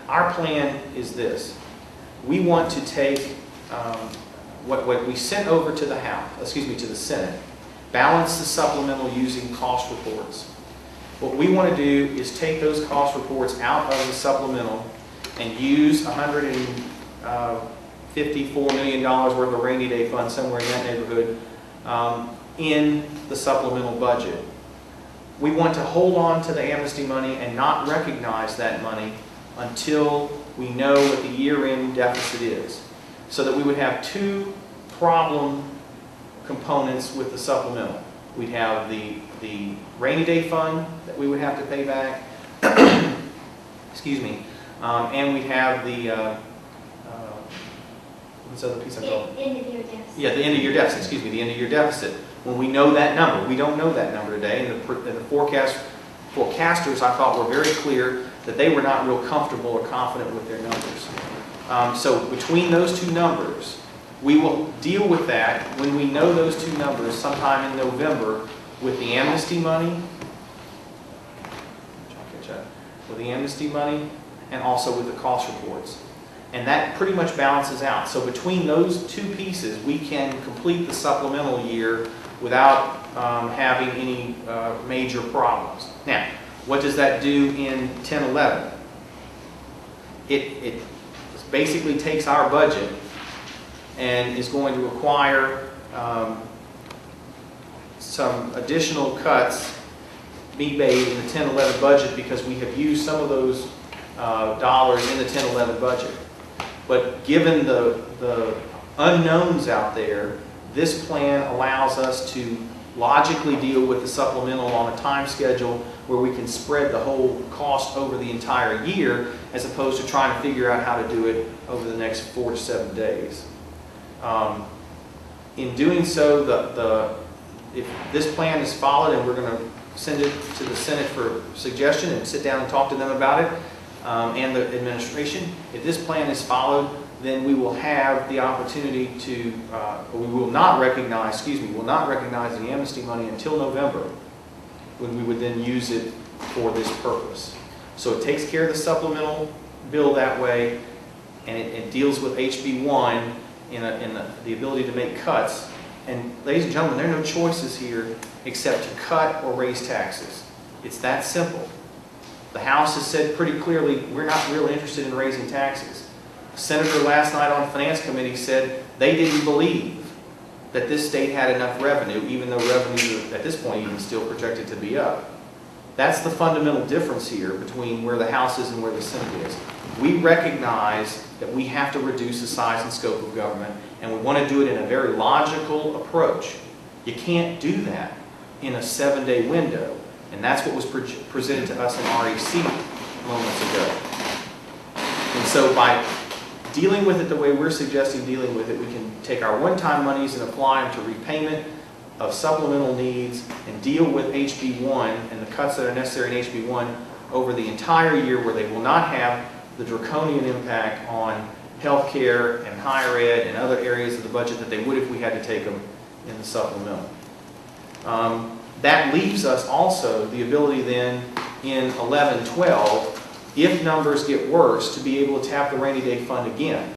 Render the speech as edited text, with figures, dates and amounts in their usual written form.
Our plan is this. We want to take what we sent over to the House, to the Senate, balance the supplemental using cost reports. What we want to do is take those cost reports out of the supplemental and use $154 million worth of rainy day fund, somewhere in that neighborhood, in the supplemental budget. We want to hold on to the amnesty money and not recognize that money until we know what the year-end deficit is, so that we would have two problem components with the supplemental. We'd have the rainy day fund that we would have to pay back, excuse me, and we'd have the what's the other piece I called? End of year deficit. Yeah, the end of year deficit, excuse me, the end of year deficit. When we know that number, we don't know that number today, and the forecasters I thought were very clear that they were not real comfortable or confident with their numbers. So between those two numbers, we will deal with that when we know those two numbers sometime in November with the amnesty money, and also with the cost reports. And that pretty much balances out. So between those two pieces, we can complete the supplemental year without having any major problems. Now, what does that do in 10-11? It basically takes our budget and is going to require some additional cuts be made in the 10-11 budget because we have used some of those dollars in the 10-11 budget. But given the unknowns out there, this plan allows us to logically deal with the supplemental on a time schedule where we can spread the whole cost over the entire year as opposed to trying to figure out how to do it over the next 4 to 7 days. In doing so, if this plan is followed, and we're going to send it to the Senate for suggestion and sit down and talk to them about it, and the administration, if this plan is followed, then we will have the opportunity to, we will not recognize the amnesty money until November, when we would then use it for this purpose. So it takes care of the supplemental bill that way, and it deals with HB1 in the ability to make cuts. And ladies and gentlemen, there are no choices here except to cut or raise taxes. It's that simple. The House has said pretty clearly, we're not really interested in raising taxes. A senator last night on the Finance Committee said they didn't believe that this state had enough revenue, even though revenue at this point even still projected to be up. That's the fundamental difference here between where the House is and where the Senate is. We recognize that we have to reduce the size and scope of government, and we want to do it in a very logical approach. You can't do that in a 7-day window. And that's what was presented to us in REC moments ago. And so by dealing with it the way we're suggesting dealing with it, we can take our one-time monies and apply them to repayment of supplemental needs and deal with HB1 and the cuts that are necessary in HB1 over the entire year, where they will not have the draconian impact on health care and higher ed and other areas of the budget that they would if we had to take them in the supplemental. That leaves us also the ability then in 11-12, if numbers get worse, to be able to tap the rainy day fund again.